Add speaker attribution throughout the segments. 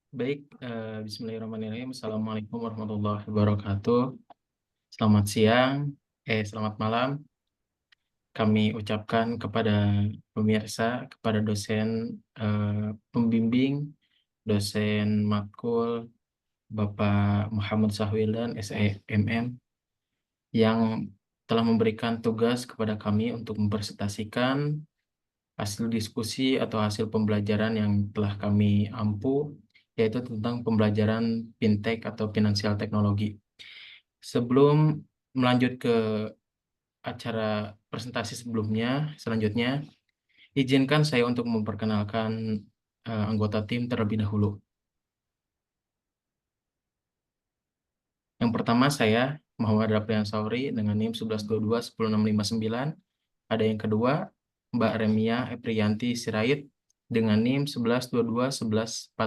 Speaker 1: Baik, bismillahirrahmanirrahim. Assalamualaikum warahmatullahi wabarakatuh. Selamat siang, selamat malam. Kami ucapkan kepada pemirsa, kepada dosen pembimbing, dosen matkul, Bapak Muhammad Sahwildan, SEMM, yang telah memberikan tugas kepada kami untuk mempresentasikan hasil diskusi atau hasil pembelajaran yang telah kami ampu, yaitu tentang pembelajaran fintech atau finansial teknologi. Sebelum melanjut ke acara presentasi selanjutnya, izinkan saya untuk memperkenalkan anggota tim terlebih dahulu. Yang pertama saya, Muhammad Raprian Sauri dengan NIM 1122-10659. Ada yang kedua, Mbak Remia Eprianti Sirait dengan NIM 1122-11425.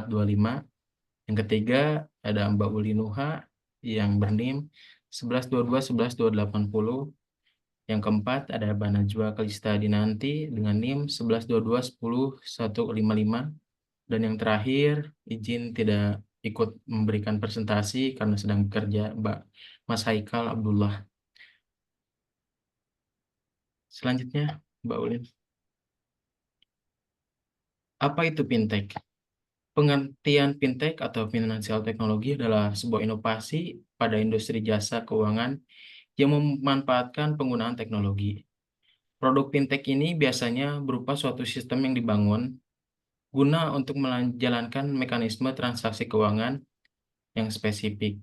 Speaker 1: Yang ketiga, ada Mbak Uli Nuha yang berNIM 1122-11280. Yang keempat, ada Mbak Najwa Kalista Dinanti dengan NIM 1122-10155. Dan yang terakhir, izin tidak ikut memberikan presentasi karena sedang bekerja, Mas Haikal Abdullah. Selanjutnya, Mbak Ulin. Apa itu fintech? Pengertian fintech atau financial technology adalah sebuah inovasi pada industri jasa keuangan yang memanfaatkan penggunaan teknologi. Produk fintech ini biasanya berupa suatu sistem yang dibangun guna untuk menjalankan mekanisme transaksi keuangan yang spesifik.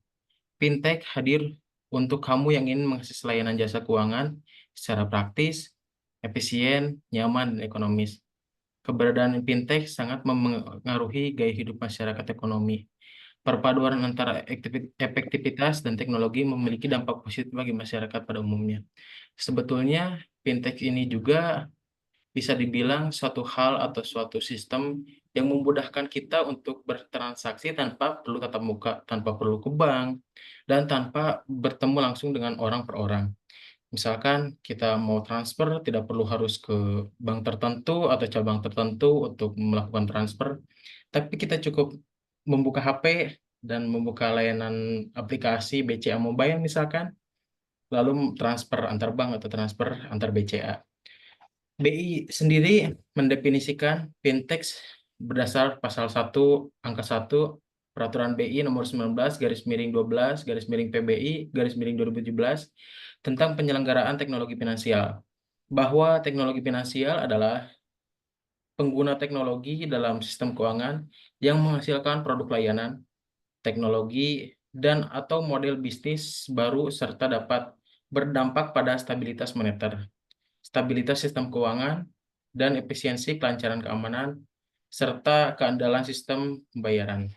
Speaker 1: Fintech hadir untuk kamu yang ingin mengakses layanan jasa keuangan secara praktis, efisien, nyaman, dan ekonomis. Keberadaan fintech sangat mempengaruhi gaya hidup masyarakat ekonomi. Perpaduan antara efektivitas dan teknologi memiliki dampak positif bagi masyarakat pada umumnya. Sebetulnya, fintech ini juga bisa dibilang suatu hal atau suatu sistem yang memudahkan kita untuk bertransaksi tanpa perlu tatap muka, tanpa perlu ke bank, dan tanpa bertemu langsung dengan orang per orang. Misalkan kita mau transfer, tidak perlu harus ke bank tertentu atau cabang tertentu untuk melakukan transfer, tapi kita cukup membuka HP dan membuka layanan aplikasi BCA Mobile misalkan, lalu transfer antar bank atau transfer antar BCA. BI sendiri mendefinisikan fintech berdasar pasal 1 angka 1 Peraturan BI nomor 19/12/PBI/2017 tentang penyelenggaraan teknologi finansial, bahwa teknologi finansial adalah pengguna teknologi dalam sistem keuangan yang menghasilkan produk layanan, teknologi, dan atau model bisnis baru serta dapat berdampak pada stabilitas moneter, stabilitas sistem keuangan, dan efisiensi kelancaran keamanan, serta keandalan sistem pembayaran.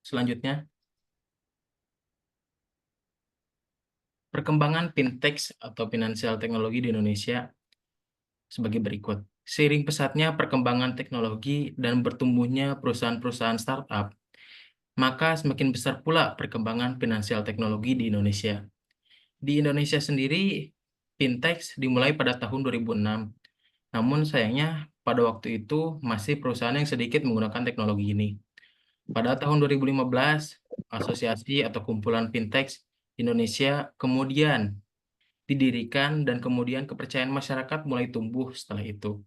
Speaker 1: Selanjutnya, perkembangan fintech atau finansial teknologi di Indonesia sebagai berikut. Seiring pesatnya perkembangan teknologi dan bertumbuhnya perusahaan-perusahaan startup, maka semakin besar pula perkembangan finansial teknologi di Indonesia. Di Indonesia sendiri, fintech dimulai pada tahun 2006. Namun sayangnya pada waktu itu masih perusahaan yang sedikit menggunakan teknologi ini. Pada tahun 2015, asosiasi atau kumpulan fintech Indonesia kemudian didirikan dan kemudian kepercayaan masyarakat mulai tumbuh setelah itu.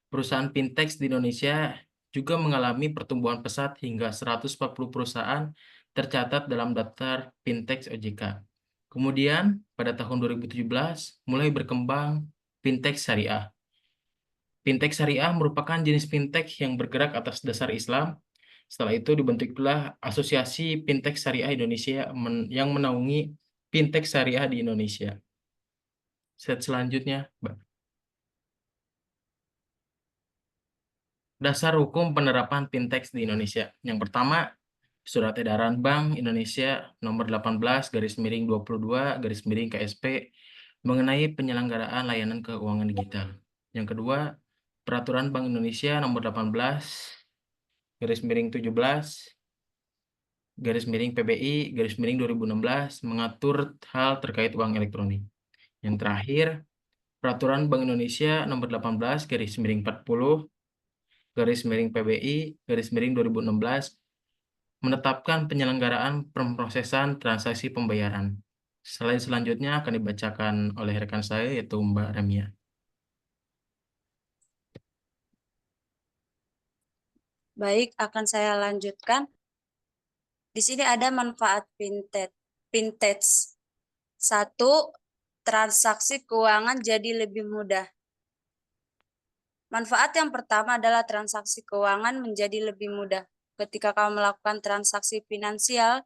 Speaker 1: Perusahaan fintech di Indonesia juga mengalami pertumbuhan pesat hingga 140 perusahaan tercatat dalam daftar fintech OJK. Kemudian pada tahun 2017 mulai berkembang fintech syariah. Fintech syariah merupakan jenis fintech yang bergerak atas dasar Islam. Setelah itu dibentuklah Asosiasi Fintech Syariah Indonesia yang menaungi fintech syariah di Indonesia. Slide selanjutnya, Mbak. Dasar hukum penerapan fintech di Indonesia. Yang pertama, Surat Edaran Bank Indonesia nomor 18/22/KSP mengenai penyelenggaraan layanan keuangan digital. Yang kedua, Peraturan Bank Indonesia nomor 18/PBI/2016 mengatur hal terkait uang elektronik. Yang terakhir, Peraturan Bank Indonesia nomor 18/40/PBI/2016 menetapkan penyelenggaraan pemrosesan transaksi pembayaran. Slide selanjutnya akan dibacakan oleh rekan saya, yaitu Mbak Remia.
Speaker 2: Baik, akan saya lanjutkan. Di sini ada manfaat fintech. Fintech. 1. Transaksi keuangan jadi lebih mudah. Manfaat yang pertama adalah transaksi keuangan menjadi lebih mudah. Ketika kamu melakukan transaksi finansial,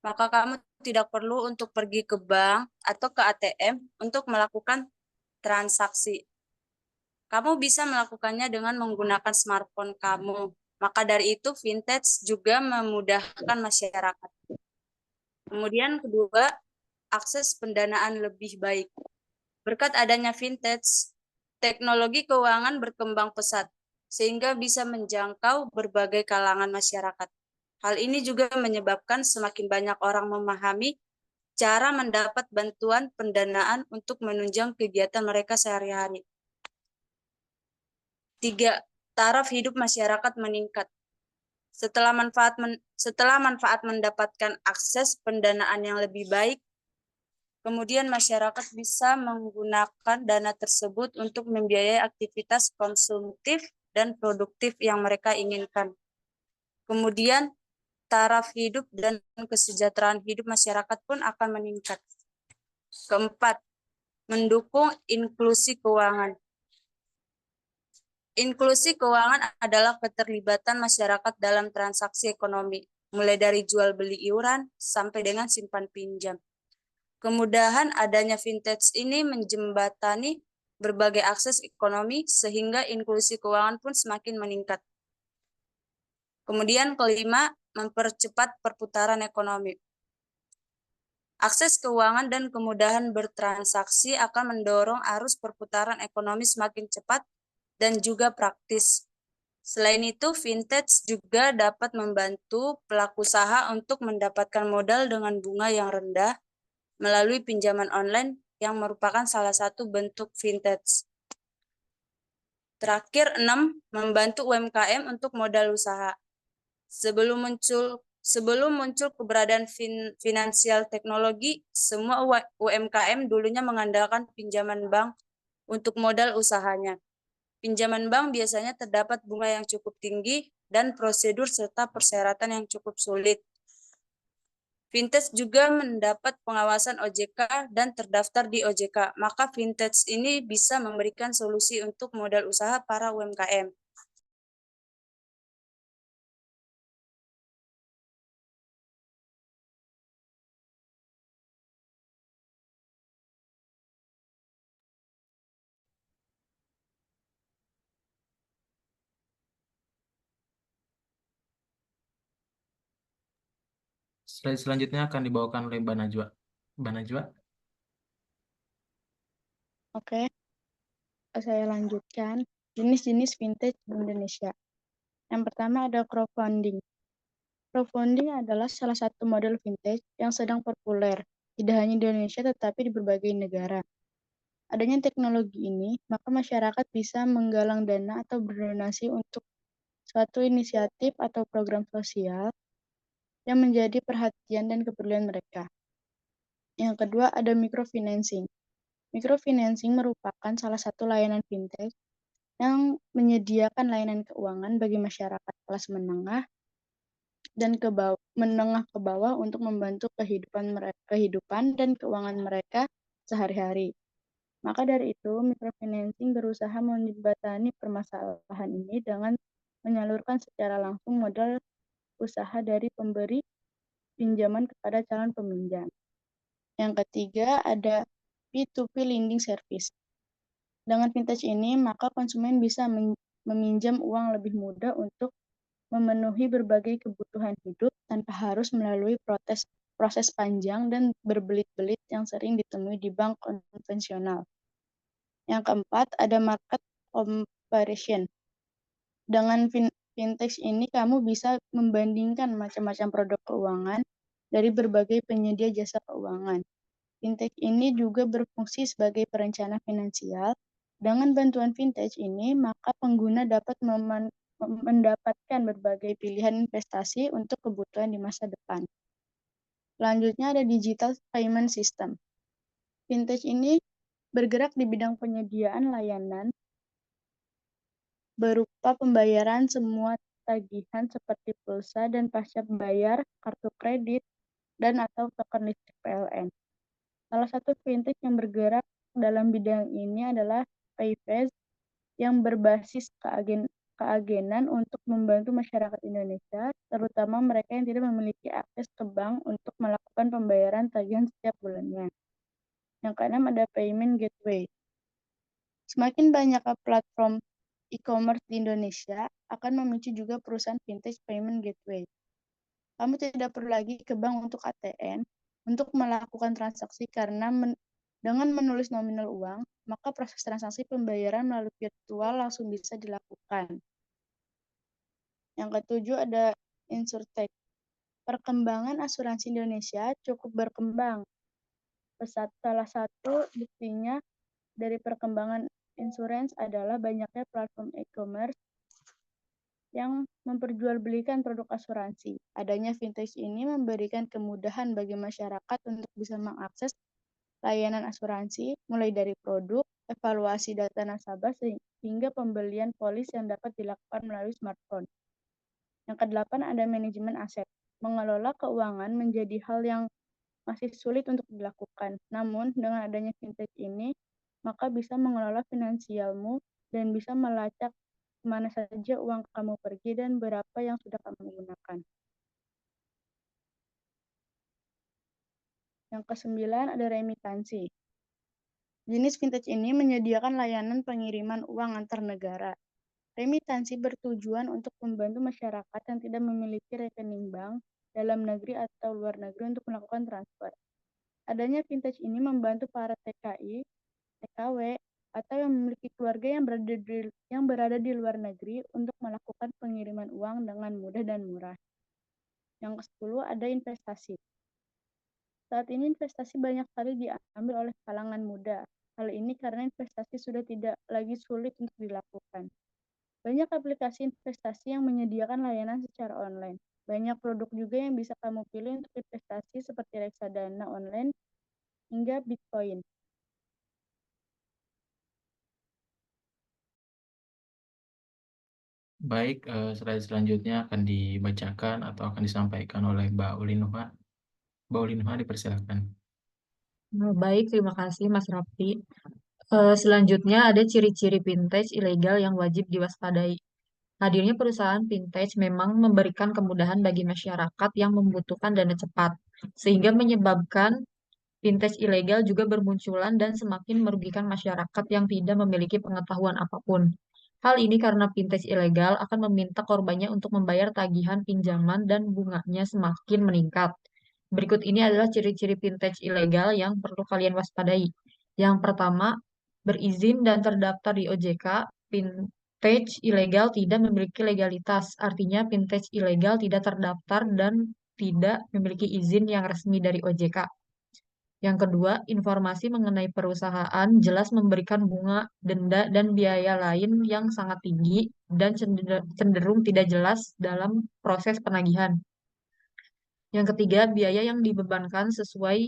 Speaker 2: maka kamu tidak perlu untuk pergi ke bank atau ke ATM untuk melakukan transaksi. Kamu bisa melakukannya dengan menggunakan smartphone kamu. Maka dari itu, fintech juga memudahkan masyarakat. Kemudian kedua, akses pendanaan lebih baik. Berkat adanya fintech, teknologi keuangan berkembang pesat, sehingga bisa menjangkau berbagai kalangan masyarakat. Hal ini juga menyebabkan semakin banyak orang memahami cara mendapat bantuan pendanaan untuk menunjang kegiatan mereka sehari-hari. 3. Taraf hidup masyarakat meningkat. Setelah manfaat mendapatkan akses pendanaan yang lebih baik, kemudian masyarakat bisa menggunakan dana tersebut untuk membiayai aktivitas konsumtif dan produktif yang mereka inginkan. Kemudian taraf hidup dan kesejahteraan hidup masyarakat pun akan meningkat. Keempat, mendukung inklusi keuangan. Inklusi keuangan adalah keterlibatan masyarakat dalam transaksi ekonomi, mulai dari jual beli iuran sampai dengan simpan pinjam. Kemudahan adanya fintech ini menjembatani berbagai akses ekonomi sehingga inklusi keuangan pun semakin meningkat. Kemudian kelima, mempercepat perputaran ekonomi. Akses keuangan dan kemudahan bertransaksi akan mendorong arus perputaran ekonomi semakin cepat dan juga praktis. Selain itu, fintech juga dapat membantu pelaku usaha untuk mendapatkan modal dengan bunga yang rendah melalui pinjaman online yang merupakan salah satu bentuk fintech. Terakhir, 6. Membantu UMKM untuk modal usaha. Sebelum muncul keberadaan finansial teknologi, semua UMKM dulunya mengandalkan pinjaman bank untuk modal usahanya. Pinjaman bank biasanya terdapat bunga yang cukup tinggi dan prosedur serta persyaratan yang cukup sulit. Fintech juga mendapat pengawasan OJK dan terdaftar di OJK, maka fintech ini bisa memberikan solusi untuk modal usaha para UMKM.
Speaker 1: Slide selanjutnya akan dibawakan oleh Mbak Najwa. Mbak Najwa.
Speaker 3: Oke, saya lanjutkan jenis-jenis fintech di Indonesia. Yang pertama ada crowdfunding. Crowdfunding adalah salah satu model fintech yang sedang populer, tidak hanya di Indonesia tetapi di berbagai negara. Adanya teknologi ini, maka masyarakat bisa menggalang dana atau berdonasi untuk suatu inisiatif atau program sosial yang menjadi perhatian dan kepedulian mereka. Yang kedua ada microfinancing. Microfinancing merupakan salah satu layanan fintech yang menyediakan layanan keuangan bagi masyarakat kelas menengah dan menengah ke bawah untuk membantu kehidupan dan keuangan mereka sehari-hari. Maka dari itu, microfinancing berusaha menjembatani permasalahan ini dengan menyalurkan secara langsung modal usaha dari pemberi pinjaman kepada calon peminjam. Yang ketiga ada P2P lending service. Dengan fintech ini, maka konsumen bisa meminjam uang lebih mudah untuk memenuhi berbagai kebutuhan hidup tanpa harus melalui proses panjang dan berbelit-belit yang sering ditemui di bank konvensional. Yang keempat, ada market comparison. Dengan fintech ini, kamu bisa membandingkan macam-macam produk keuangan dari berbagai penyedia jasa keuangan. Fintech ini juga berfungsi sebagai perencana finansial. Dengan bantuan fintech ini, maka pengguna dapat mendapatkan berbagai pilihan investasi untuk kebutuhan di masa depan. Selanjutnya ada digital payment system. Fintech ini bergerak di bidang penyediaan layanan berupa pembayaran semua tagihan seperti pulsa dan pasca bayar, kartu kredit, dan atau token listrik PLN. Salah satu fintech yang bergerak dalam bidang ini adalah Payfaz yang berbasis keagenan untuk membantu masyarakat Indonesia, terutama mereka yang tidak memiliki akses ke bank untuk melakukan pembayaran tagihan setiap bulannya. Yang keenam ada payment gateway. Semakin banyak platform e-commerce di Indonesia akan memicu juga perusahaan fintech payment gateway. Kamu tidak perlu lagi ke bank untuk ATM untuk melakukan transaksi karena dengan menulis nominal uang, maka proses transaksi pembayaran melalui virtual langsung bisa dilakukan. Yang ketujuh ada Insurtech. Perkembangan asuransi Indonesia cukup berkembang. Salah satu buktinya dari perkembangan insurance adalah banyaknya platform e-commerce yang memperjualbelikan produk asuransi. Adanya fintech ini memberikan kemudahan bagi masyarakat untuk bisa mengakses layanan asuransi, mulai dari produk, evaluasi data nasabah, hingga pembelian polis yang dapat dilakukan melalui smartphone. Yang kedelapan ada manajemen aset. Mengelola keuangan menjadi hal yang masih sulit untuk dilakukan. Namun, dengan adanya fintech ini, maka bisa mengelola finansialmu dan bisa melacak kemana saja uang kamu pergi dan berapa yang sudah kamu gunakan. Yang kesembilan ada remitansi. Jenis fintech ini menyediakan layanan pengiriman uang antar negara. Remitansi bertujuan untuk membantu masyarakat yang tidak memiliki rekening bank dalam negeri atau luar negeri untuk melakukan transfer. Adanya fintech ini membantu para TKI, TKW, atau yang memiliki keluarga yang berada di luar negeri untuk melakukan pengiriman uang dengan mudah dan murah. Yang ke-10 ada investasi. Saat ini investasi banyak sekali diambil oleh kalangan muda. Hal ini karena investasi sudah tidak lagi sulit untuk dilakukan. Banyak aplikasi investasi yang menyediakan layanan secara online. Banyak produk juga yang bisa kamu pilih untuk investasi seperti reksadana online hingga Bitcoin.
Speaker 1: Baik, slide selanjutnya akan dibacakan atau akan disampaikan oleh Mbak Ulinuha. Mbak Ulinuha, dipersilakan.
Speaker 4: Baik, terima kasih Mas Raffi. Selanjutnya ada ciri-ciri fintech ilegal yang wajib diwaspadai. Hadirnya perusahaan fintech memang memberikan kemudahan bagi masyarakat yang membutuhkan dana cepat, sehingga menyebabkan fintech ilegal juga bermunculan dan semakin merugikan masyarakat yang tidak memiliki pengetahuan apapun. Hal ini karena fintech ilegal akan meminta korbannya untuk membayar tagihan pinjaman dan bunganya semakin meningkat. Berikut ini adalah ciri-ciri fintech ilegal yang perlu kalian waspadai. Yang pertama, berizin dan terdaftar di OJK. Fintech ilegal tidak memiliki legalitas, artinya fintech ilegal tidak terdaftar dan tidak memiliki izin yang resmi dari OJK. Yang kedua, informasi mengenai perusahaan jelas memberikan bunga, denda, dan biaya lain yang sangat tinggi dan cenderung tidak jelas dalam proses penagihan. Yang ketiga, biaya yang dibebankan sesuai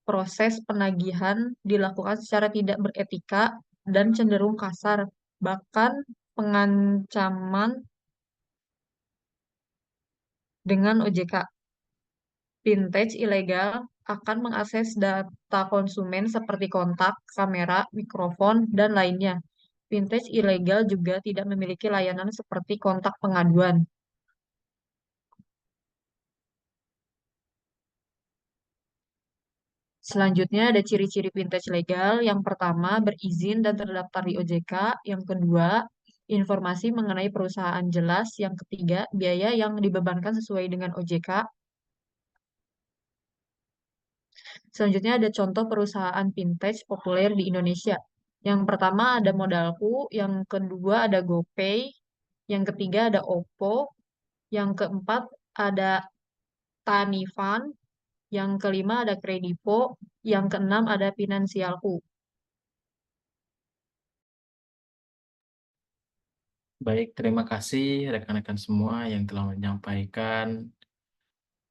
Speaker 4: proses penagihan dilakukan secara tidak beretika dan cenderung kasar, bahkan pengancaman dengan OJK. Fintech ilegal akan mengakses data konsumen seperti kontak, kamera, mikrofon, dan lainnya. Fintech ilegal juga tidak memiliki layanan seperti kontak pengaduan. Selanjutnya ada ciri-ciri fintech legal. Yang pertama, berizin dan terdaftar di OJK. Yang kedua, informasi mengenai perusahaan jelas. Yang ketiga, biaya yang dibebankan sesuai dengan OJK. Selanjutnya ada contoh perusahaan fintech populer di Indonesia. Yang pertama ada Modalku, yang kedua ada GoPay, yang ketiga ada Oppo, yang keempat ada Tanifan, yang kelima ada Kredivo, yang keenam ada Finansialku.
Speaker 1: Baik, terima kasih rekan-rekan semua yang telah menyampaikan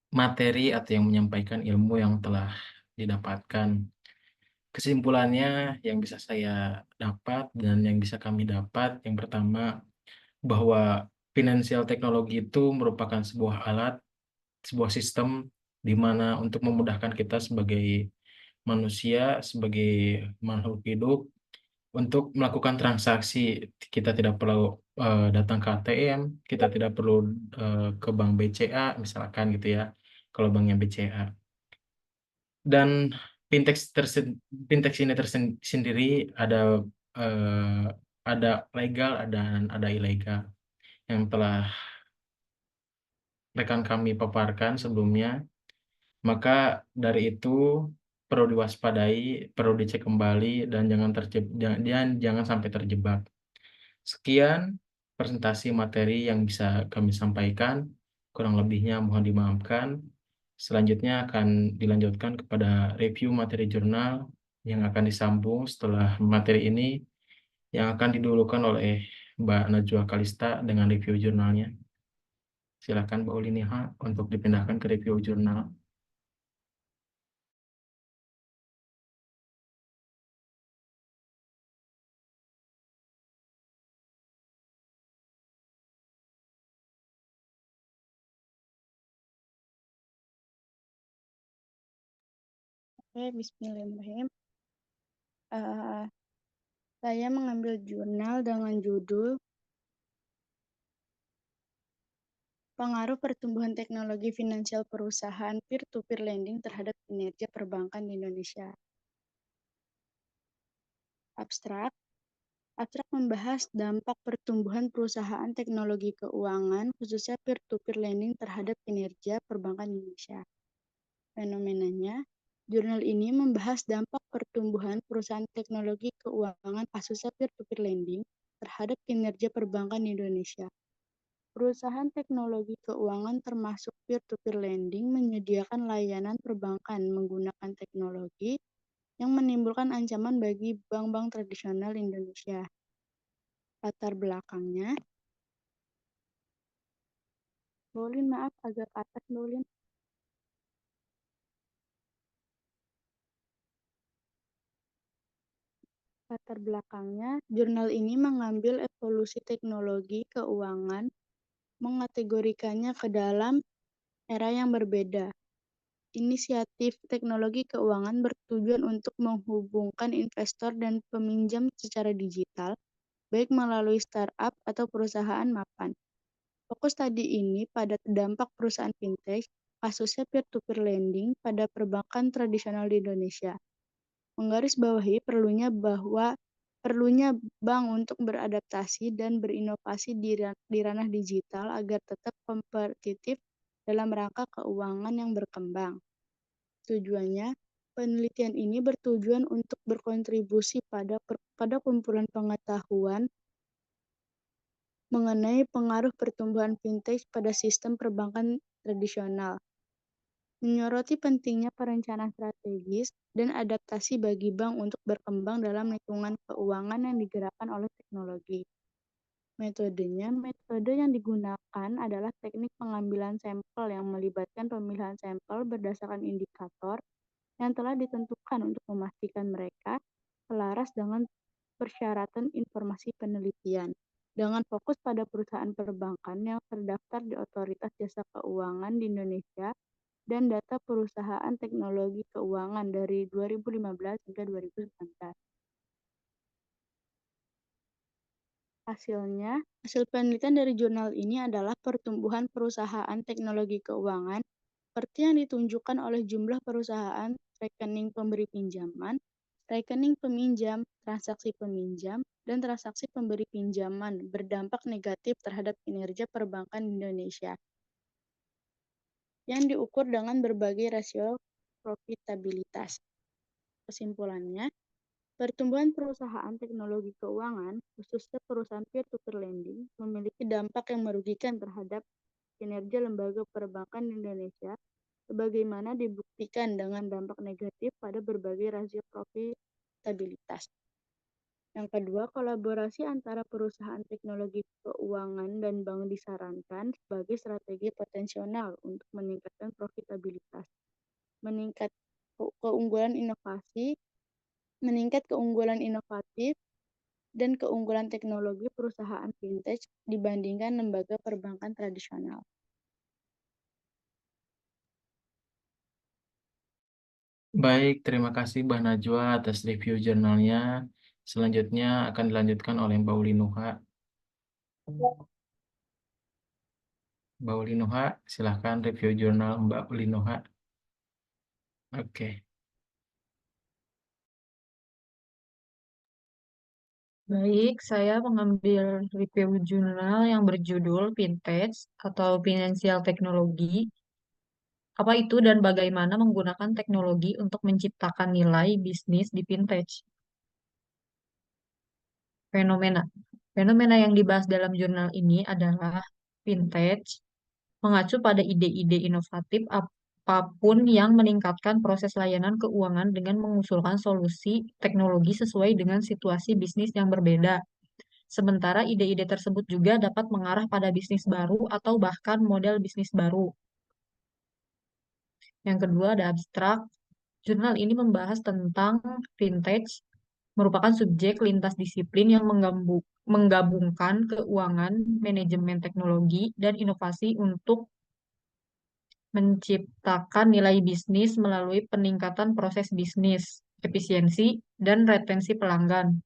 Speaker 1: materi atau yang menyampaikan ilmu yang telah didapatkan. Kesimpulannya yang bisa saya dapat dan yang bisa kami dapat, yang pertama, bahwa finansial teknologi itu merupakan sebuah alat, sebuah sistem di mana untuk memudahkan kita sebagai manusia, sebagai makhluk hidup untuk melakukan transaksi. Kita tidak perlu datang ke ATM, kita tidak perlu ke bank BCA misalkan gitu ya, kalau banknya BCA. Dan fintech ini tersendiri eh, ada legal dan ada ilegal yang telah rekan kami paparkan sebelumnya. Maka dari itu perlu diwaspadai, perlu dicek kembali dan jangan sampai terjebak. Sekian presentasi materi yang bisa kami sampaikan. Kurang lebihnya mohon dimaafkan. Selanjutnya akan dilanjutkan kepada review materi jurnal yang akan disambung setelah materi ini yang akan didulukan oleh Mbak Najwa Kalista dengan review jurnalnya. Silakan Mbak Uliniha untuk dipindahkan ke review jurnal.
Speaker 3: Oke, bismillahirrahmanirrahim. Saya mengambil jurnal dengan judul Pengaruh Pertumbuhan Teknologi Finansial Perusahaan Peer-to-Peer Lending terhadap Kinerja Perbankan di Indonesia. Abstrak membahas dampak pertumbuhan perusahaan teknologi keuangan, khususnya peer-to-peer lending terhadap kinerja perbankan Indonesia. Fenomenanya, jurnal ini membahas dampak pertumbuhan perusahaan teknologi keuangan, khususnya peer-to-peer lending terhadap kinerja perbankan Indonesia. Perusahaan teknologi keuangan termasuk peer-to-peer lending menyediakan layanan perbankan menggunakan teknologi yang menimbulkan ancaman bagi bank-bank tradisional Indonesia. Latar belakangnya, Bolin maaf agak ke atas Bolin. Latar belakangnya, jurnal ini mengambil evolusi teknologi keuangan, mengategorikannya ke dalam era yang berbeda. Inisiatif teknologi keuangan bertujuan untuk menghubungkan investor dan peminjam secara digital, baik melalui startup atau perusahaan mapan. Fokus tadi ini pada dampak perusahaan fintech, kasusnya peer-to-peer lending pada perbankan tradisional di Indonesia. Menggarisbawahi perlunya bank untuk beradaptasi dan berinovasi di ranah digital agar tetap kompetitif dalam rangka keuangan yang berkembang. Tujuannya, penelitian ini bertujuan untuk berkontribusi pada kumpulan pengetahuan mengenai pengaruh pertumbuhan fintech pada sistem perbankan tradisional, menyoroti pentingnya perencanaan strategis dan adaptasi bagi bank untuk berkembang dalam lingkungan keuangan yang digerakkan oleh teknologi. Metode yang digunakan adalah teknik pengambilan sampel yang melibatkan pemilihan sampel berdasarkan indikator yang telah ditentukan untuk memastikan mereka selaras dengan persyaratan informasi penelitian, dengan fokus pada perusahaan perbankan yang terdaftar di Otoritas Jasa Keuangan di Indonesia dan data perusahaan teknologi keuangan dari 2015 hingga 2019. Hasil penelitian dari jurnal ini adalah pertumbuhan perusahaan teknologi keuangan seperti yang ditunjukkan oleh jumlah perusahaan, rekening pemberi pinjaman, rekening peminjam, transaksi peminjam, dan transaksi pemberi pinjaman berdampak negatif terhadap kinerja perbankan Indonesia yang diukur dengan berbagai rasio profitabilitas. Kesimpulannya, pertumbuhan perusahaan teknologi keuangan, khususnya perusahaan peer-to-peer lending, memiliki dampak yang merugikan terhadap kinerja lembaga perbankan di Indonesia, sebagaimana dibuktikan dengan dampak negatif pada berbagai rasio profitabilitas. Yang kedua, kolaborasi antara perusahaan teknologi keuangan dan bank disarankan sebagai strategi potensial untuk meningkatkan profitabilitas, meningkat keunggulan inovasi, meningkat keunggulan inovatif, dan keunggulan teknologi perusahaan fintech dibandingkan lembaga perbankan tradisional.
Speaker 1: Baik, terima kasih Mbak Najwa atas review jurnalnya. Selanjutnya akan dilanjutkan oleh Mbak Uli Nuha. Mbak Uli Nuha, silahkan review jurnal Mbak Uli Nuha. Oke.
Speaker 4: Baik, saya mengambil review jurnal yang berjudul Vintage atau Financial Technology. Apa itu dan bagaimana menggunakan teknologi untuk menciptakan nilai bisnis di vintage? Fenomena. Fenomena yang dibahas dalam jurnal ini adalah vintage, mengacu pada ide-ide inovatif apapun yang meningkatkan proses layanan keuangan dengan mengusulkan solusi teknologi sesuai dengan situasi bisnis yang berbeda. Sementara ide-ide tersebut juga dapat mengarah pada bisnis baru atau bahkan model bisnis baru. Yang kedua ada abstrak. Jurnal ini membahas tentang vintage, merupakan subjek lintas disiplin yang menggabungkan keuangan, manajemen teknologi, dan inovasi untuk menciptakan nilai bisnis melalui peningkatan proses bisnis, efisiensi, dan retensi pelanggan.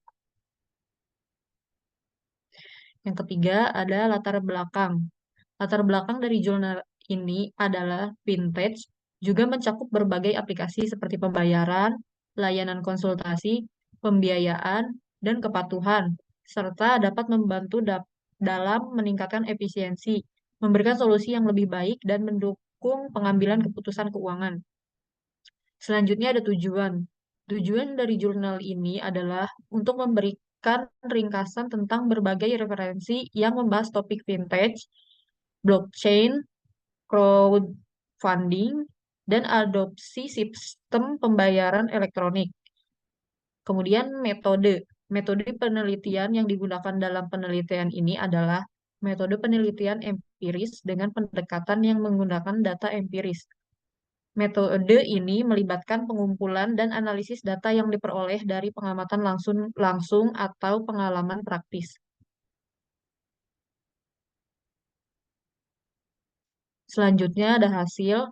Speaker 4: Yang ketiga ada latar belakang. Latar belakang dari jurnal ini adalah vintage, juga mencakup berbagai aplikasi seperti pembayaran, layanan konsultasi, pembiayaan, dan kepatuhan, serta dapat membantu dalam meningkatkan efisiensi, memberikan solusi yang lebih baik, dan mendukung pengambilan keputusan keuangan. Selanjutnya ada tujuan. Tujuan dari jurnal ini adalah untuk memberikan ringkasan tentang berbagai referensi yang membahas topik vintage, blockchain, crowdfunding, dan adopsi sistem pembayaran elektronik. Kemudian metode. Metode penelitian yang digunakan dalam penelitian ini adalah metode penelitian empiris dengan pendekatan yang menggunakan data empiris. Metode ini melibatkan pengumpulan dan analisis data yang diperoleh dari pengamatan langsung atau pengalaman praktis. Selanjutnya ada hasil.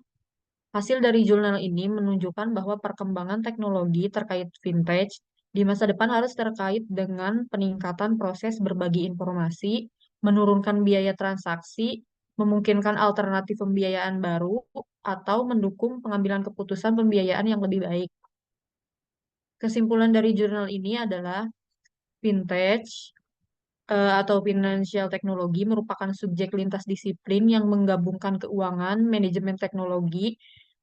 Speaker 4: Hasil dari jurnal ini menunjukkan bahwa perkembangan teknologi terkait vintage di masa depan harus terkait dengan peningkatan proses berbagi informasi, menurunkan biaya transaksi, memungkinkan alternatif pembiayaan baru, atau mendukung pengambilan keputusan pembiayaan yang lebih baik. Kesimpulan dari jurnal ini adalah vintage atau financial technology merupakan subjek lintas disiplin yang menggabungkan keuangan, manajemen teknologi,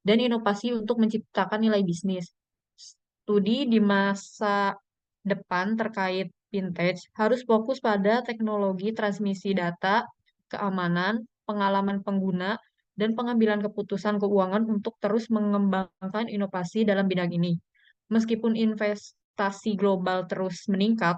Speaker 4: dan inovasi untuk menciptakan nilai bisnis. Studi di masa depan terkait vintage harus fokus pada teknologi transmisi data, keamanan, pengalaman pengguna, dan pengambilan keputusan keuangan untuk terus mengembangkan inovasi dalam bidang ini. Meskipun investasi global terus meningkat,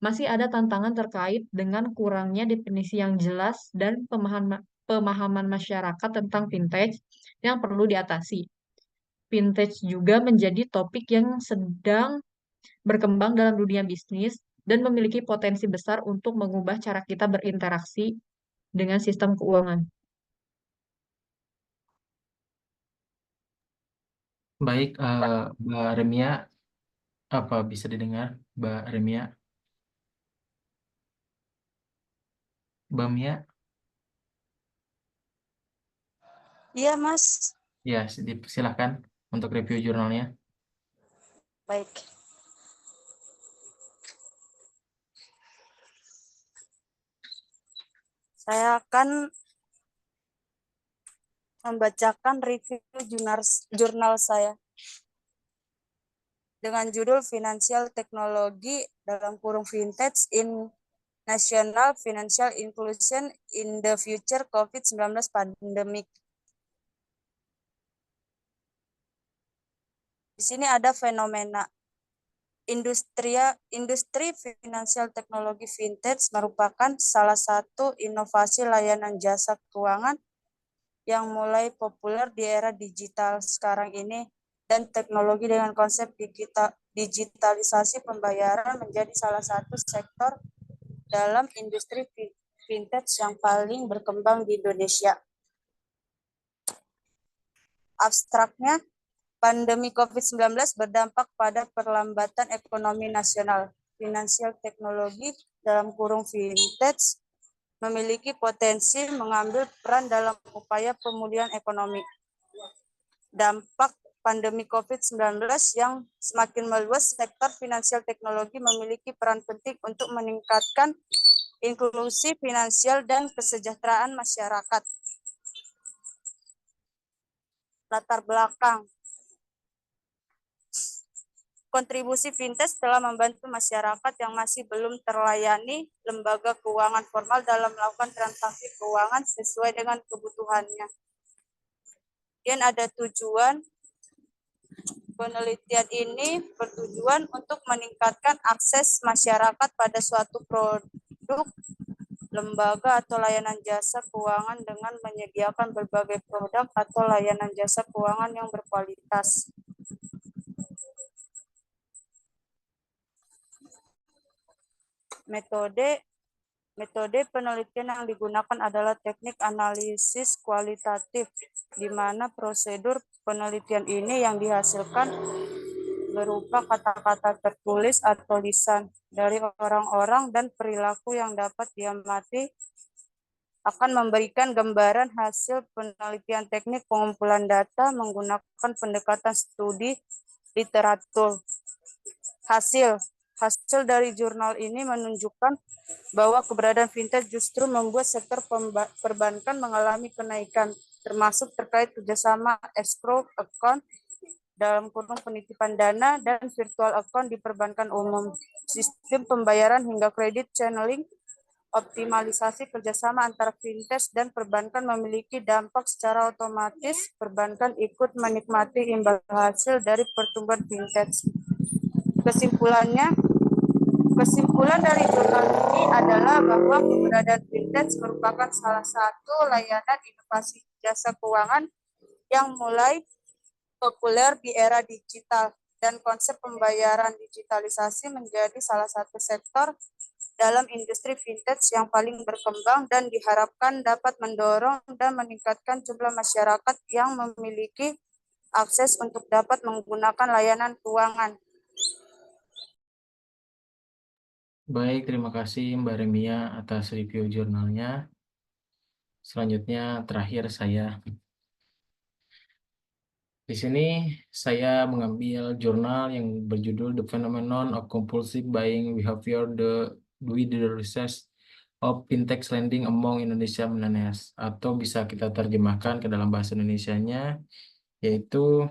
Speaker 4: masih ada tantangan terkait dengan kurangnya definisi yang jelas dan pemahaman masyarakat tentang vintage yang perlu diatasi. Vintage juga menjadi topik yang sedang berkembang dalam dunia bisnis dan memiliki potensi besar untuk mengubah cara kita berinteraksi dengan sistem keuangan.
Speaker 1: Baik, Mbak Remia, apa bisa didengar, Mbak Remia? Mbak Mia?
Speaker 2: Iya, Mas.
Speaker 1: Ya, silahkan untuk review jurnalnya.
Speaker 2: Baik. Saya akan membacakan review jurnal saya dengan judul Financial Technology dalam kurung Vintage in National Financial Inclusion in the Future COVID-19 Pandemic. Di sini ada fenomena. Industri finansial teknologi vintage merupakan salah satu inovasi layanan jasa keuangan yang mulai populer di era digital sekarang ini, dan teknologi dengan konsep digitalisasi pembayaran menjadi salah satu sektor dalam industri vintage yang paling berkembang di Indonesia. Abstraknya, pandemi COVID-19 berdampak pada perlambatan ekonomi nasional. Finansial teknologi dalam kurung vintage memiliki potensi mengambil peran dalam upaya pemulihan ekonomi. Dampak pandemi COVID-19 yang semakin meluas, sektor finansial teknologi memiliki peran penting untuk meningkatkan inklusi finansial dan kesejahteraan masyarakat. Latar belakang. Kontribusi vintage telah membantu masyarakat yang masih belum terlayani lembaga keuangan formal dalam melakukan transaksi keuangan sesuai dengan kebutuhannya. Dan ada tujuan, penelitian ini bertujuan untuk meningkatkan akses masyarakat pada suatu produk, lembaga atau layanan jasa keuangan dengan menyediakan berbagai produk atau layanan jasa keuangan yang berkualitas. Metode penelitian yang digunakan adalah teknik analisis kualitatif, di mana prosedur penelitian ini yang dihasilkan berupa kata-kata tertulis atau lisan dari orang-orang dan perilaku yang dapat diamati akan memberikan gambaran hasil penelitian teknik pengumpulan data menggunakan pendekatan studi literatur. Hasil dari jurnal ini menunjukkan bahwa keberadaan vintage justru membuat sektor perbankan mengalami kenaikan, termasuk terkait kerjasama escrow account dalam kurung penitipan dana dan virtual account di perbankan umum, sistem pembayaran hingga kredit channeling. Optimalisasi kerjasama antara vintage dan perbankan memiliki dampak secara otomatis perbankan ikut menikmati imbal hasil dari pertumbuhan vintage. Kesimpulan dari jurnal ini adalah bahwa keberadaan vintage merupakan salah satu layanan inovasi jasa keuangan yang mulai populer di era digital, dan konsep pembayaran digitalisasi menjadi salah satu sektor dalam industri vintage yang paling berkembang dan diharapkan dapat mendorong dan meningkatkan jumlah masyarakat yang memiliki akses untuk dapat menggunakan layanan keuangan.
Speaker 1: Baik, terima kasih Mbak Remia atas review jurnalnya. Selanjutnya, terakhir saya. Di sini saya mengambil jurnal yang berjudul The Phenomenon of Compulsive Buying Behavior with the Research of Fintech Lending Among Indonesia Millennials, atau bisa kita terjemahkan ke dalam bahasa Indonesianya, yaitu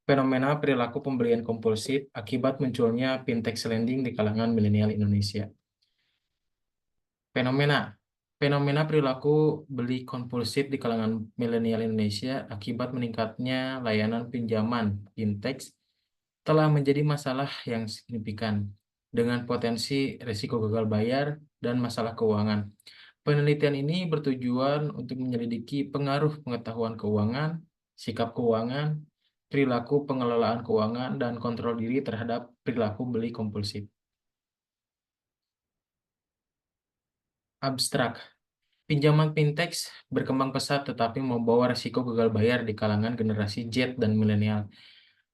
Speaker 1: fenomena perilaku pembelian kompulsif akibat munculnya fintech lending di kalangan milenial Indonesia. Fenomena perilaku beli kompulsif di kalangan milenial Indonesia akibat meningkatnya layanan pinjaman fintech telah menjadi masalah yang signifikan dengan potensi risiko gagal bayar dan masalah keuangan. Penelitian ini bertujuan untuk menyelidiki pengaruh pengetahuan keuangan, sikap keuangan, perilaku pengelolaan keuangan, dan kontrol diri terhadap perilaku beli kompulsif. Abstrak. Pinjaman fintech berkembang pesat tetapi membawa risiko gagal bayar di kalangan generasi Z dan milenial.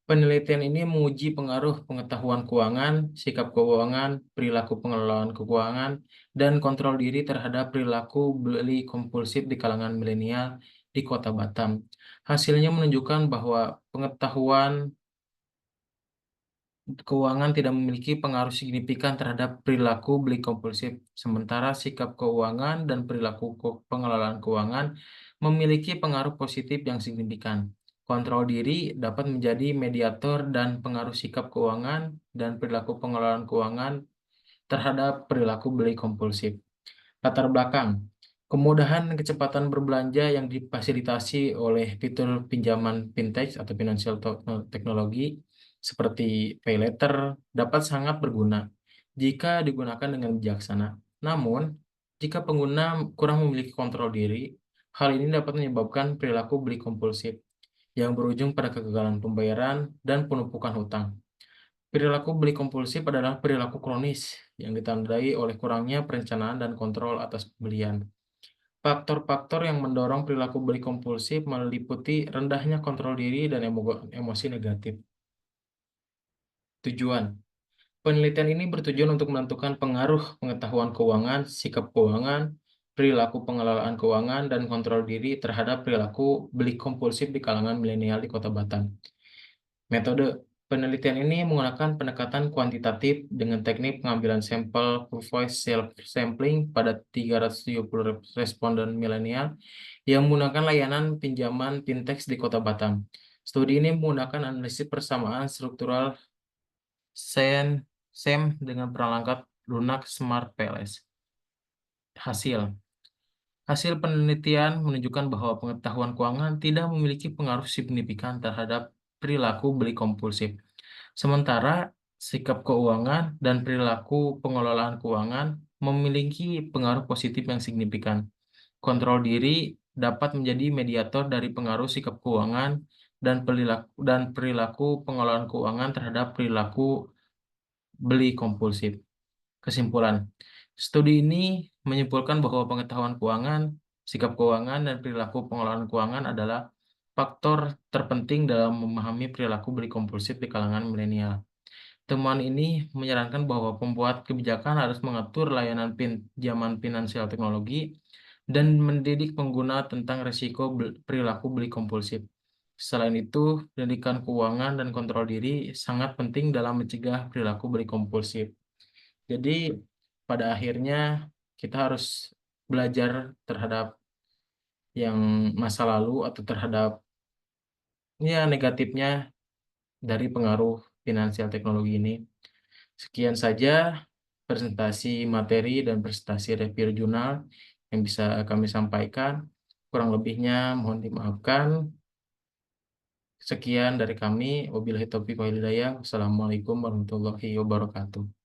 Speaker 1: Penelitian ini menguji pengaruh pengetahuan keuangan, sikap keuangan, perilaku pengelolaan keuangan, dan kontrol diri terhadap perilaku beli kompulsif di kalangan milenial di Kota Batam. Hasilnya menunjukkan bahwa pengetahuan keuangan tidak memiliki pengaruh signifikan terhadap perilaku beli kompulsif, sementara sikap keuangan dan perilaku pengelolaan keuangan memiliki pengaruh positif yang signifikan. Kontrol diri dapat menjadi mediator dan pengaruh sikap keuangan dan perilaku pengelolaan keuangan terhadap perilaku beli kompulsif. Latar belakang. Kemudahan dan kecepatan berbelanja yang difasilitasi oleh fitur pinjaman fintech atau financial teknologi seperti pay letter dapat sangat berguna jika digunakan dengan bijaksana. Namun, jika pengguna kurang memiliki kontrol diri, hal ini dapat menyebabkan perilaku beli kompulsif yang berujung pada kegagalan pembayaran dan penumpukan hutang. Perilaku beli kompulsif adalah perilaku kronis yang ditandai oleh kurangnya perencanaan dan kontrol atas pembelian. Faktor-faktor yang mendorong perilaku beli kompulsif meliputi rendahnya kontrol diri dan emosi negatif. Tujuan: penelitian ini bertujuan untuk menentukan pengaruh pengetahuan keuangan, sikap keuangan, perilaku pengelolaan keuangan, dan kontrol diri terhadap perilaku beli kompulsif di kalangan milenial di Kota Batam. Metode penelitian ini menggunakan pendekatan kuantitatif dengan teknik pengambilan sampel voice self-sampling pada 370 responden milenial yang menggunakan layanan pinjaman fintech di Kota Batam. Studi ini menggunakan analisis persamaan struktural SEM dengan perangkat lunak Smart PLS. Hasil penelitian menunjukkan bahwa pengetahuan keuangan tidak memiliki pengaruh signifikan terhadap perilaku beli kompulsif. Sementara sikap keuangan dan perilaku pengelolaan keuangan memiliki pengaruh positif yang signifikan. Kontrol diri dapat menjadi mediator dari pengaruh sikap keuangan dan perilaku pengelolaan keuangan terhadap perilaku beli kompulsif. Kesimpulan, studi ini menyimpulkan bahwa pengetahuan keuangan, sikap keuangan, dan perilaku pengelolaan keuangan adalah faktor terpenting dalam memahami perilaku beli kompulsif di kalangan milenial. Temuan ini menyarankan bahwa pembuat kebijakan harus mengatur layanan pinjaman finansial teknologi dan mendidik pengguna tentang risiko perilaku beli kompulsif. Selain itu, pendidikan keuangan dan kontrol diri sangat penting dalam mencegah perilaku beli kompulsif. Jadi, pada akhirnya kita harus belajar terhadap yang masa lalu atau terhadap negatifnya dari pengaruh finansial teknologi ini. Sekian saja presentasi materi dan presentasi review jurnal yang bisa kami sampaikan. Kurang lebihnya mohon dimaafkan. Sekian dari kami. Wabillahi taufiq wal hidayah. Wassalamualaikum warahmatullahi wabarakatuh.